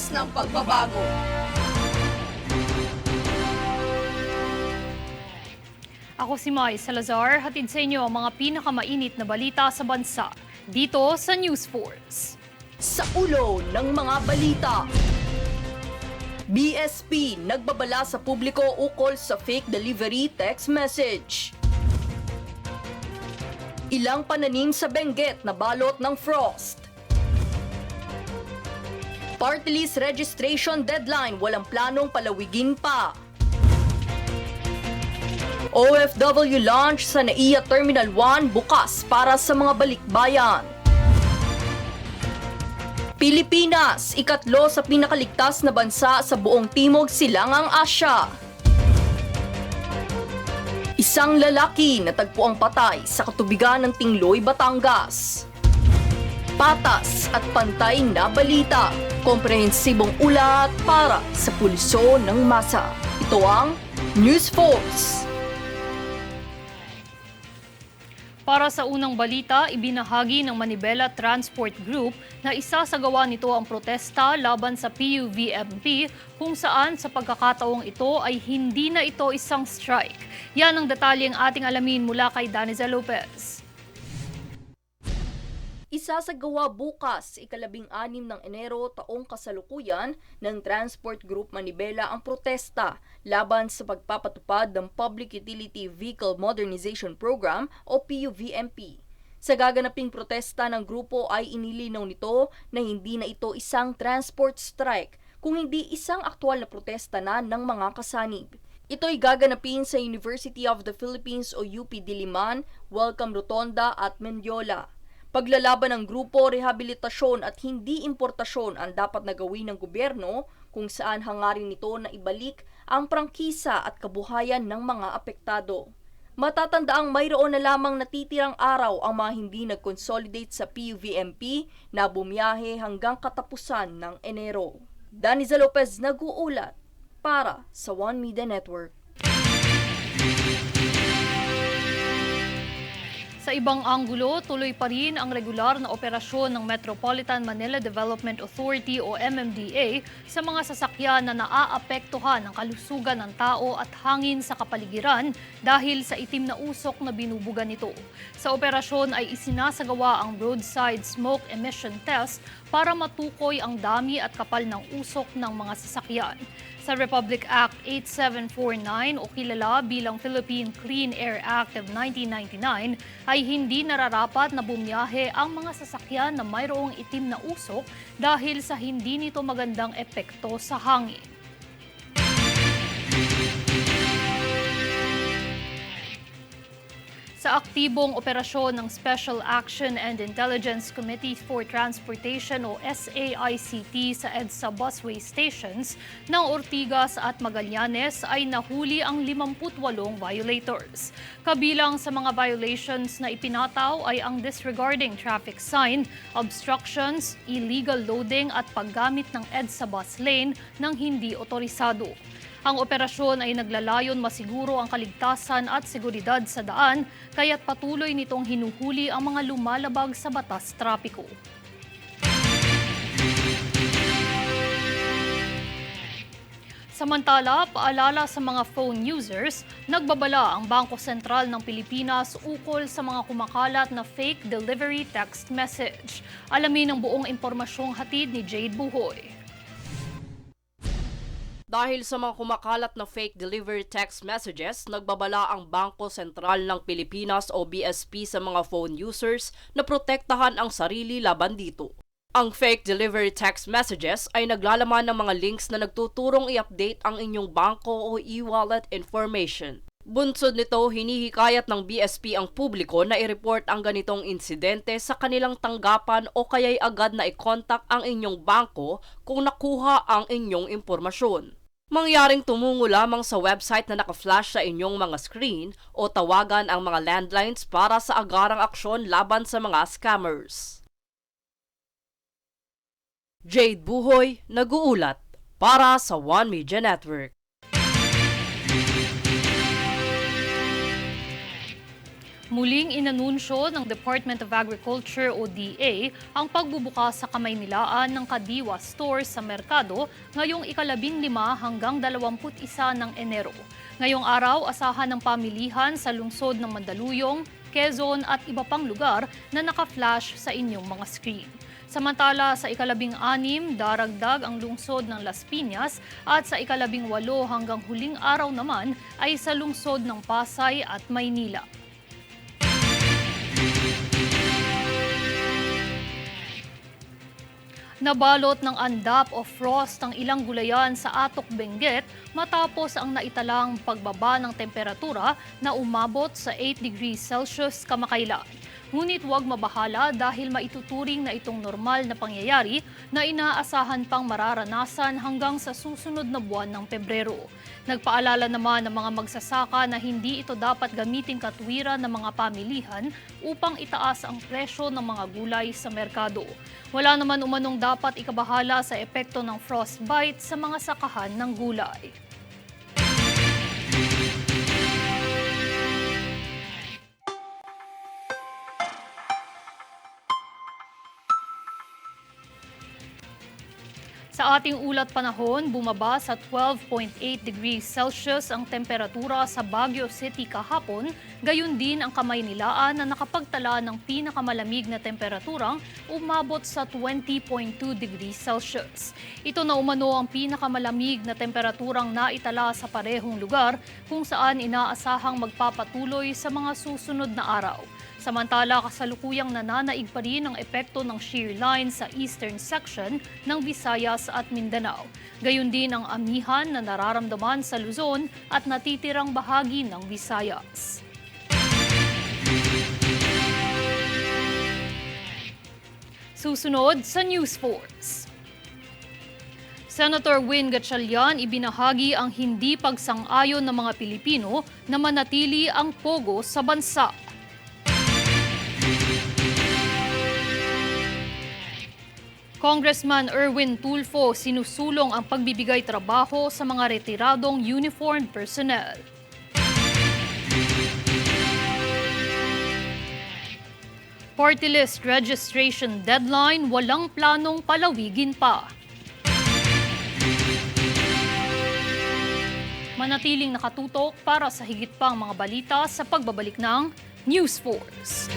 Oras ng pagbabago. Ako si Mai Salazar, hatid sa inyo ang mga pinakamainit na balita sa bansa. Dito sa News Force. Sa ulo ng mga balita. BSP nagbabala sa publiko ukol sa fake delivery text message. Ilang pananim sa Benguet na balot ng frost. Party list registration deadline walang planong palawigin pa. OFW launch sa NAIA Terminal 1 bukas para sa mga balikbayan. Pilipinas, ikatlo sa pinakaligtas na bansa sa buong Timog Silangang Asya. Isang lalaki natagpuang patay sa katubigan ng Tingloy, Batangas. Patas at pantay na balita, komprehensibong ulat para sa pulso ng masa. Ito ang News Force. Para sa unang balita, ibinahagi ng Manibela Transport Group na isasagawa nito ang protesta laban sa PUVMP kung saan sa pagkakataong ito ay hindi na ito isang strike. Yan ang detalyeng ating alamin mula kay Danizel Lopez. Isasagawa bukas, ika-16 ng Enero taong kasalukuyan ng Transport Group Manibela ang protesta laban sa pagpapatupad ng Public Utility Vehicle Modernization Program o PUVMP. Sa gaganaping protesta ng grupo ay inilinaw nito na hindi na ito isang transport strike, kung hindi isang aktwal na protesta na ng mga kasanib. Ito'y gaganapin sa University of the Philippines o UP Diliman, Welcome Rotonda at Mendiola. Paglalaban ng grupo, rehabilitasyon at hindi importasyon ang dapat na gawin ng gobyerno kung saan hangarin nito na ibalik ang prangkisa at kabuhayan ng mga apektado. Matatandaang mayroon na lamang natitirang araw ang mga hindi nag-consolidate sa PUVMP na bumiyahe hanggang katapusan ng Enero. Danizel Lopez nag-uulat para sa One Media Network. Sa ibang anggulo, tuloy pa rin ang regular na operasyon ng Metropolitan Manila Development Authority o MMDA sa mga sasakyan na naaapektuhan ng kalusugan ng tao at hangin sa kapaligiran dahil sa itim na usok na binubuga nito. Sa operasyon ay isinasagawa ang roadside smoke emission test para matukoy ang dami at kapal ng usok ng mga sasakyan. Sa Republic Act 8749 o kilala bilang Philippine Clean Air Act of 1999 ay hindi nararapat na bumiyahe ang mga sasakyan na mayroong itim na usok dahil sa hindi nito magandang epekto sa hangin. Sa aktibong operasyon ng Special Action and Intelligence Committee for Transportation o SAICT sa EDSA busway stations ng Ortigas at Magallanes ay nahuli ang 58 violators. Kabilang sa mga violations na ipinataw ay ang disregarding traffic sign, obstructions, illegal loading at paggamit ng EDSA bus lane ng hindi otorisado. Ang operasyon ay naglalayon masiguro ang kaligtasan at seguridad sa daan, kaya't patuloy nitong hinuhuli ang mga lumalabag sa batas trapiko. Samantala, paalala sa mga phone users, nagbabala ang Bangko Sentral ng Pilipinas ukol sa mga kumakalat na fake delivery text message. Alamin ang buong impormasyong hatid ni Jade Buhoy. Dahil sa mga kumakalat na fake delivery text messages, nagbabala ang Bangko Sentral ng Pilipinas o BSP sa mga phone users na protektahan ang sarili laban dito. Ang fake delivery text messages ay naglalaman ng mga links na nagtuturong i-update ang inyong bangko o e-wallet information. Bunsod nito, hinihikayat ng BSP ang publiko na i-report ang ganitong insidente sa kanilang tanggapan o kaya'y agad na i-contact ang inyong bangko kung nakuha ang inyong impormasyon. Mangyaring tumungo lamang sa website na naka-flash sa inyong mga screen o tawagan ang mga landlines para sa agarang aksyon laban sa mga scammers. Jade Buhoy, nag-uulat para sa One Media Network. Muling inanunsyo ng Department of Agriculture o DA ang pagbubukas sa Kamaynilaan ng Kadiwa Stores sa merkado ngayong 15 hanggang 21 ng Enero. Ngayong araw, asahan ng pamilihan sa lungsod ng Mandaluyong, Quezon at iba pang lugar na naka-flash sa inyong mga screen. Samantala, sa 16, daragdag ang lungsod ng Las Piñas at sa 18 hanggang huling araw naman ay sa lungsod ng Pasay at Maynila. Nabalot ng andap o frost ang ilang gulayan sa Atok, Benguet matapos ang naitalang pagbaba ng temperatura na umabot sa 8 degrees Celsius kamakailan. Ngunit huwag mabahala dahil maituturing na itong normal na pangyayari na inaasahan pang mararanasan hanggang sa susunod na buwan ng Pebrero. Nagpaalala naman ng mga magsasaka na hindi ito dapat gamiting katwiran ng mga pamilihan upang itaas ang presyo ng mga gulay sa merkado. Wala naman umanong dapat ikabahala sa epekto ng frostbite sa mga sakahan ng gulay. Sa ating ulat panahon, bumaba sa 12.8 degrees Celsius ang temperatura sa Baguio City kahapon, gayon din ang Kamaynilaan na nakapagtala ng pinakamalamig na temperaturang umabot sa 20.2 degrees Celsius. Ito na umano ang pinakamalamig na temperaturang naitala sa parehong lugar kung saan inaasahang magpapatuloy sa mga susunod na araw. Samantala, kasalukuyang nananaig pa rin ang epekto ng shear line sa eastern section ng Visayas at Mindanao. Gayon din ang amihan na nararamdaman sa Luzon at natitirang bahagi ng Visayas. Susunod sa News Force. Senator Win Gatchalian ibinahagi ang hindi pagsang-ayon ng mga Pilipino na manatili ang pogo sa bansa. Congressman Erwin Tulfo sinusulong ang pagbibigay trabaho sa mga retiradong uniformed personnel. Party list registration deadline walang planong palawigin pa. Manatiling nakatutok para sa higit pang mga balita sa pagbabalik ng News Force.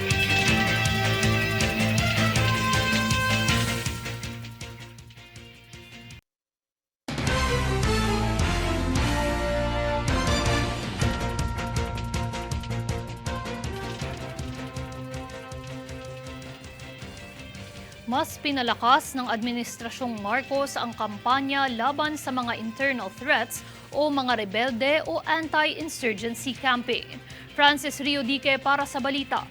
Mas pinalakas ng Administrasyong Marcos ang kampanya laban sa mga internal threats o mga rebelde o anti-insurgency campaign. Francis Rio Dique para sa balita.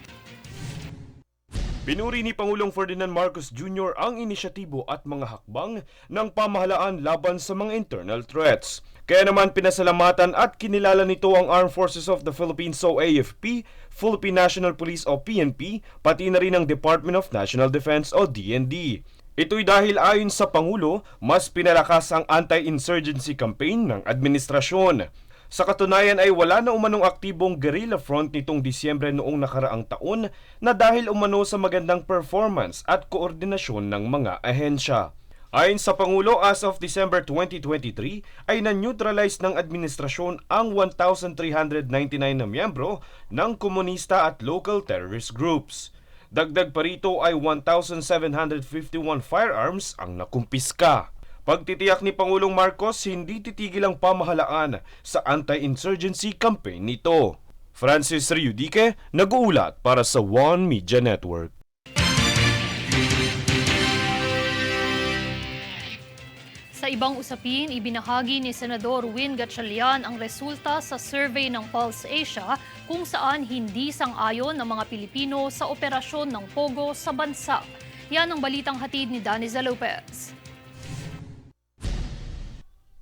Pinuri ni Pangulong Ferdinand Marcos Jr. ang inisyatibo at mga hakbang ng pamahalaan laban sa mga internal threats. Kaya naman pinasalamatan at kinilala nito ang Armed Forces of the Philippines o AFP, Philippine National Police o PNP, pati na rin ang Department of National Defense o DND. Ito'y dahil ayon sa Pangulo, mas pinalakas ang anti-insurgency campaign ng administrasyon. Sa katunayan ay wala na umanong aktibong guerrilla front nitong Disyembre noong nakaraang taon na dahil umano sa magandang performance at koordinasyon ng mga ahensya. Ayon sa Pangulo, as of December 2023 ay na-neutralize ng administrasyon ang 1,399 na miyembro ng komunista at local terrorist groups. Dagdag pa rito ay 1,751 firearms ang nakumpiska. Pagtitiyak ni Pangulong Marcos, hindi titigil ang pamahalaan sa anti-insurgency campaign nito. Francis Rio Dique, nag-uulat para sa One Media Network. Sa ibang usapin, ibinahagi ni Senador Win Gatchalian ang resulta sa survey ng Pulse Asia kung saan hindi sang-ayon ng mga Pilipino sa operasyon ng Pogo sa bansa. Yan ang balitang hatid ni Daniza Lopez.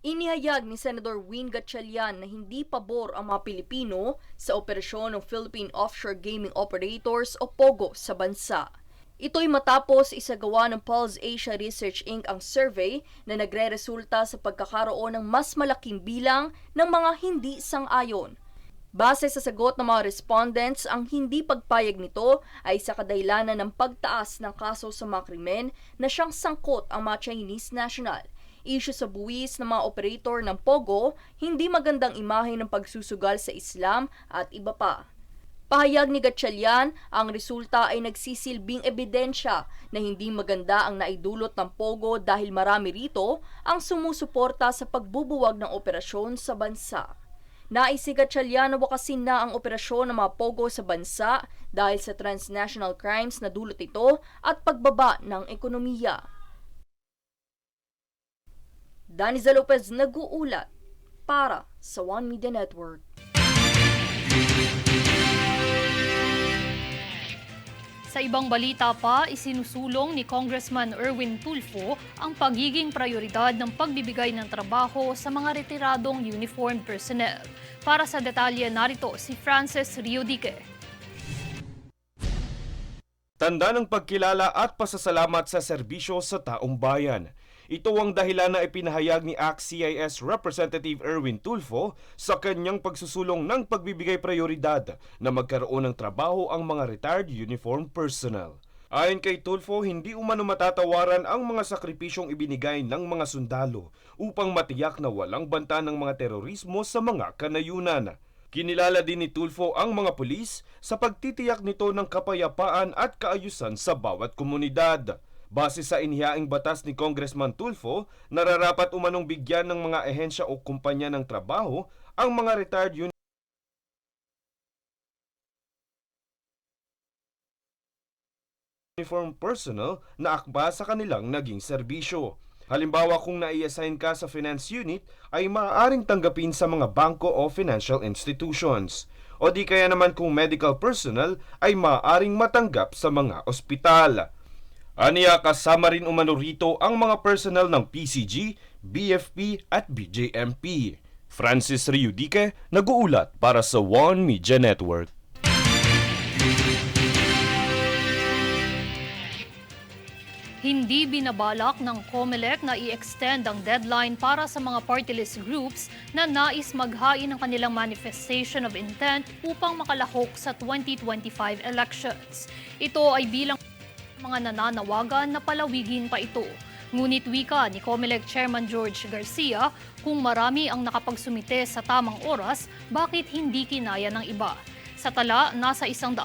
Inihayag ni Senator Win Gatchalian na hindi pabor ang mga Pilipino sa operasyon ng Philippine Offshore Gaming Operators o POGO sa bansa. Ito'y matapos isagawa ng Pulse Asia Research Inc. ang survey na nagre-resulta sa pagkakaroon ng mas malaking bilang ng mga hindi sang-ayon. Base sa sagot ng mga respondents, ang hindi pagpayag nito ay sa kadahilanan ng pagtaas ng kaso sa mga krimen na siyang sangkot ang mga Chinese national. Issue sa buwis ng mga operator ng Pogo, hindi magandang imahe ng pagsusugal sa Islam at iba pa. Pahayag ni Gatchalian, ang resulta ay nagsisilbing ebidensya na hindi maganda ang naidulot ng Pogo dahil marami rito ang sumusuporta sa pagbubuwag ng operasyon sa bansa. Nais si Gatchalian na wakasin na ang operasyon ng mga Pogo sa bansa dahil sa transnational crimes na dulot ito at pagbaba ng ekonomiya. Daniza Lopez nag-uulat para sa One Media Network. Sa ibang balita pa, isinusulong ni Congressman Erwin Tulfo ang pagiging prioridad ng pagbibigay ng trabaho sa mga retiradong uniformed personnel. Para sa detalye, narito si Francis Riodique. Tanda ng pagkilala at pasasalamat sa serbisyo sa taong bayan. Ito ang dahilan na ipinahayag ni ACT-CIS Representative Erwin Tulfo sa kanyang pagsusulong ng pagbibigay prioridad na magkaroon ng trabaho ang mga retired uniformed personnel. Ayon kay Tulfo, hindi umano matatawaran ang mga sakripisyong ibinigay ng mga sundalo upang matiyak na walang banta ng mga terorismo sa mga kanayunan. Kinilala din ni Tulfo ang mga pulis sa pagtitiyak nito ng kapayapaan at kaayusan sa bawat komunidad. Base sa inihaing batas ni Congressman Tulfo, nararapat umanong bigyan ng mga ehensya o kumpanya ng trabaho ang mga retired uniformed personnel na akba sa kanilang naging serbisyo. Halimbawa, kung nai-assign ka sa finance unit, ay maaaring tanggapin sa mga bangko o financial institutions. O di kaya naman kung medical personnel ay maaaring matanggap sa mga ospital. Aniya, kasama rin umano rito ang mga personnel ng PCG, BFP at BJMP. Francis Riodique, nag-uulat para sa One Media Network. Hindi binabalak ng COMELEC na i-extend ang deadline para sa mga party list groups na nais maghain ng kanilang manifestation of intent upang makalahok sa 2025 elections. Ito ay bilang mga nananawagan na palawigin pa ito. Ngunit wika ni COMELEC Chairman George Garcia, kung marami ang nakapagsumite sa tamang oras, bakit hindi kinaya ng iba? Sa tala, nasa 106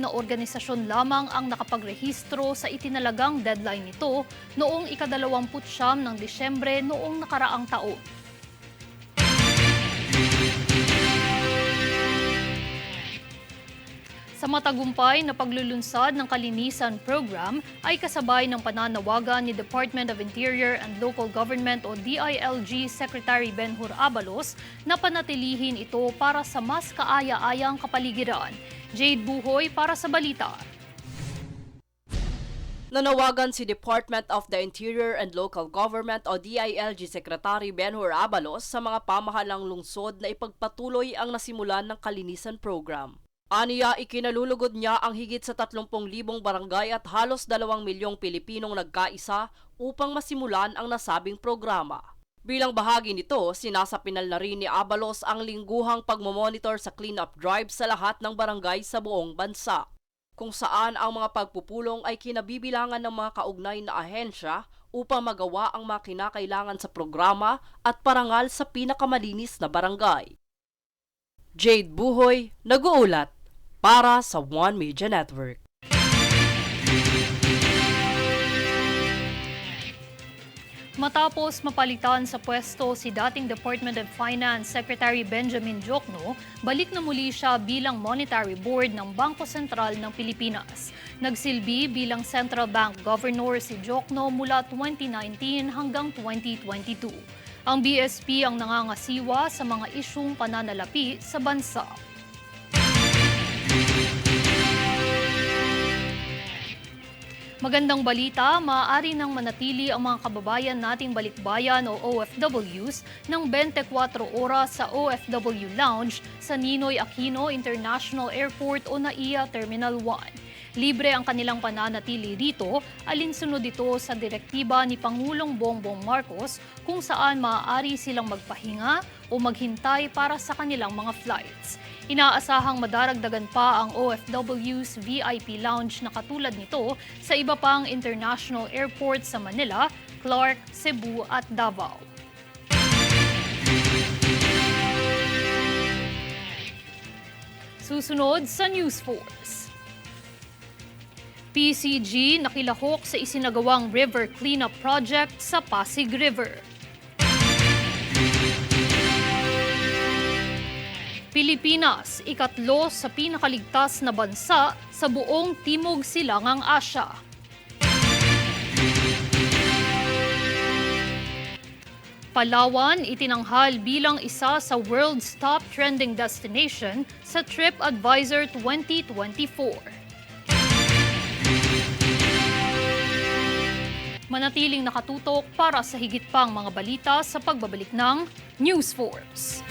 na organisasyon lamang ang nakapagrehistro sa itinalagang deadline nito noong ika-29 ng Disyembre noong nakaraang taon. Sa matagumpay na paglulunsad ng Kalinisan Program ay kasabay ng pananawagan ni Department of Interior and Local Government o DILG Secretary Benhur Abalos na panatilihin ito para sa mas kaaya-ayang kapaligiran. Jade Buhoy para sa balita. Nanawagan si Department of the Interior and Local Government o DILG Secretary Benhur Abalos sa mga pamahalang lungsod na ipagpatuloy ang nasimulan ng Kalinisan Program. Aniya, ikinalulugod niya ang higit sa 30,000 barangay at halos 2 milyong Pilipinong nagkaisa upang masimulan ang nasabing programa. Bilang bahagi nito, sinasapinal na rin ni Abalos ang lingguhang pagmomonitor sa clean-up drive sa lahat ng barangay sa buong bansa, kung saan ang mga pagpupulong ay kinabibilangan ng mga kaugnay na ahensya upang magawa ang mga kinakailangan sa programa at parangal sa pinakamalinis na barangay. Jade Buhoy, nag-uulat para sa One Media Network. Matapos mapalitan sa pwesto si dating Department of Finance Secretary Benjamin Diokno, balik na muli siya bilang Monetary Board ng Bangko Sentral ng Pilipinas. Nagsilbi bilang Central Bank Governor si Diokno mula 2019 hanggang 2022. Ang BSP ang nangangasiwa sa mga isyung pananalapi sa bansa. Magandang balita, maaari nang manatili ang mga kababayan nating balikbayan o OFWs ng 24 oras sa OFW Lounge sa Ninoy Aquino International Airport o NAIA Terminal 1. Libre ang kanilang pananatili rito, alinsunod ito sa direktiba ni Pangulong Bongbong Marcos kung saan maaari silang magpahinga o maghintay para sa kanilang mga flights. Inaasahang madaragdagan pa ang OFW's VIP lounge na katulad nito sa iba pang international airports sa Manila, Clark, Cebu at Davao. Susunod sa News Force. PCG nakilahok sa isinagawang river cleanup project sa Pasig River. Pilipinas, ikatlo sa pinakaligtas na bansa sa buong Timog Silangang Asya. Palawan itinanghal bilang isa sa world's top trending destination sa TripAdvisor 2024. Manatiling nakatutok para sa higit pang mga balita sa pagbabalik ng News Force.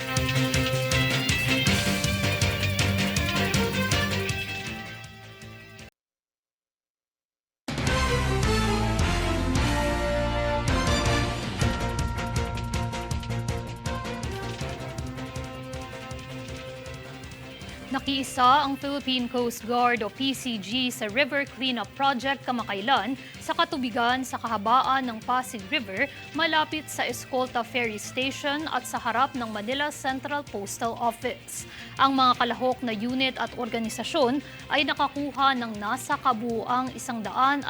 Nakiisa ang Philippine Coast Guard o PCG sa River Cleanup Project kamakailan sa katubigan sa kahabaan ng Pasig River malapit sa Escolta Ferry Station at sa harap ng Manila Central Postal Office. Ang mga kalahok na unit at organisasyon ay nakakuha ng nasa kabuuang 130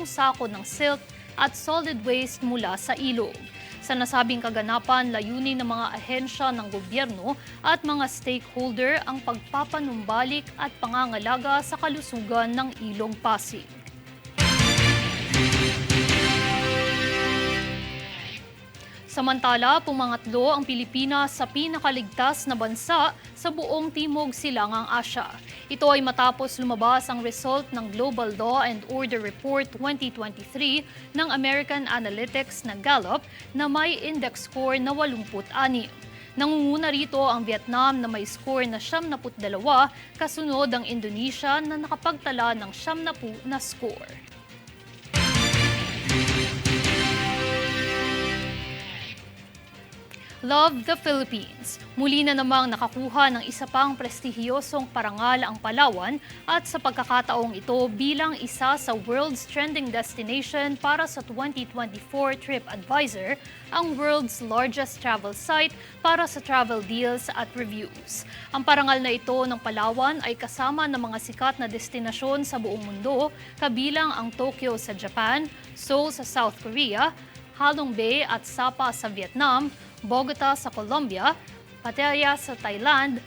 sako ng silt at solid waste mula sa ilog. Sa nasabing kaganapan, layunin ng mga ahensya ng gobyerno at mga stakeholder ang pagpapanumbalik at pangangalaga sa kalusugan ng Ilog Pasig. Samantala, pumangatlo ang Pilipinas sa pinakaligtas na bansa sa buong Timog Silangang Asya. Ito ay matapos lumabas ang result ng Global Law and Order Report 2023 ng American Analytics na Gallup na may index score na 86. Nangunguna rito ang Vietnam na may score na 72, kasunod ang Indonesia na nakapagtala ng 70 na score. Love the Philippines. Muli na namang nakakuha ng isa pang prestihiyosong parangal ang Palawan at sa pagkakataong ito bilang isa sa world's trending destination para sa 2024 TripAdvisor, ang world's largest travel site para sa travel deals at reviews. Ang parangal na ito ng Palawan ay kasama ng mga sikat na destinasyon sa buong mundo, kabilang ang Tokyo sa Japan, Seoul sa South Korea, Halong Bay at Sapa sa Vietnam, Bogota sa Colombia, Pattaya sa Thailand,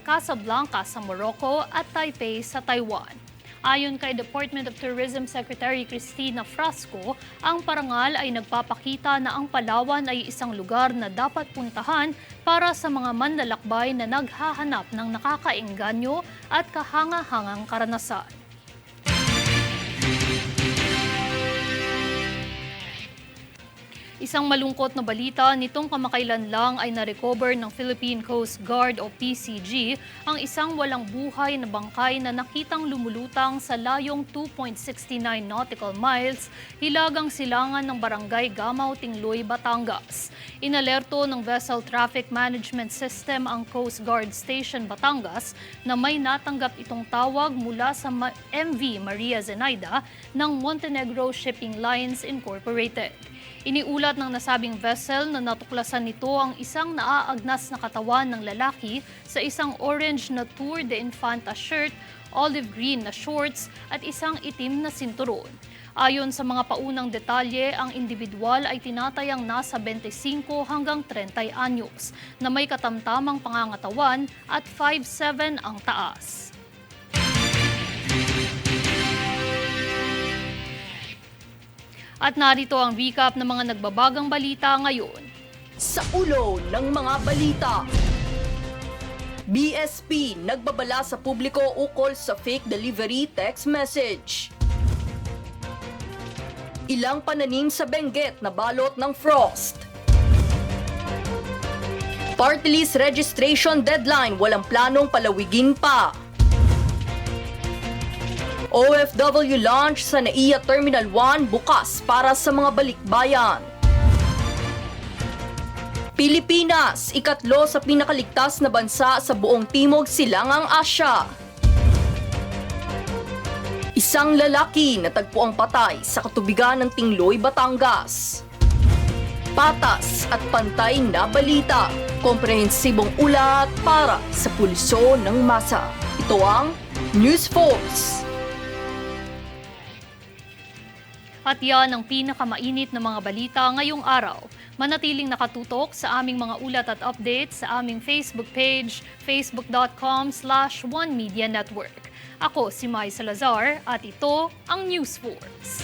Casablanca sa Morocco at Taipei sa Taiwan. Ayon kay Department of Tourism Secretary Cristina Frasco, ang parangal ay nagpapakita na ang Palawan ay isang lugar na dapat puntahan para sa mga manlalakbay na naghahanap ng nakakaengganyo at kahanga-hangang karanasan. Isang malungkot na balita, nitong kamakailan lang ay na-recover ng Philippine Coast Guard o PCG ang isang walang buhay na bangkay na nakitang lumulutang sa layong 2.69 nautical miles hilagang silangan ng barangay Gamaw, Tingloy, Batangas. Inalerto ng Vessel Traffic Management System ang Coast Guard Station Batangas na may natanggap itong tawag mula sa MV Maria Zenaida ng Montenegro Shipping Lines Incorporated. Iniulat ng nasabing vessel na natuklasan nito ang isang naaagnas na katawan ng lalaki sa isang orange na Tour de Infanta shirt, olive green na shorts at isang itim na sinturon. Ayon sa mga paunang detalye, ang individual ay tinatayang nasa 25 hanggang 30 anyos na may katamtamang pangangatawan at 5'7" ang taas. At narito ang recap ng mga nagbabagang balita ngayon. Sa ulo ng mga balita. BSP nagbabala sa publiko ukol sa fake delivery text message. Ilang pananim sa Benguet na balot ng frost. Party list registration deadline walang planong palawigin pa. OFW launch sa NAIA Terminal 1 bukas para sa mga balikbayan. Pilipinas, ikatlo sa pinakaligtas na bansa sa buong Timog Silangang Asya. Isang lalaki natagpuang patay sa katubigan ng Tingloy, Batangas. Patas at pantay na balita, komprehensibong ulat para sa pulso ng masa. Ito ang News Force. At yan ang pinakamainit na mga balita ngayong araw. Manatiling nakatutok sa aming mga ulat at updates sa aming Facebook page, facebook.com/OneMediaNetwork. Ako si Mai Salazar at ito ang News Force.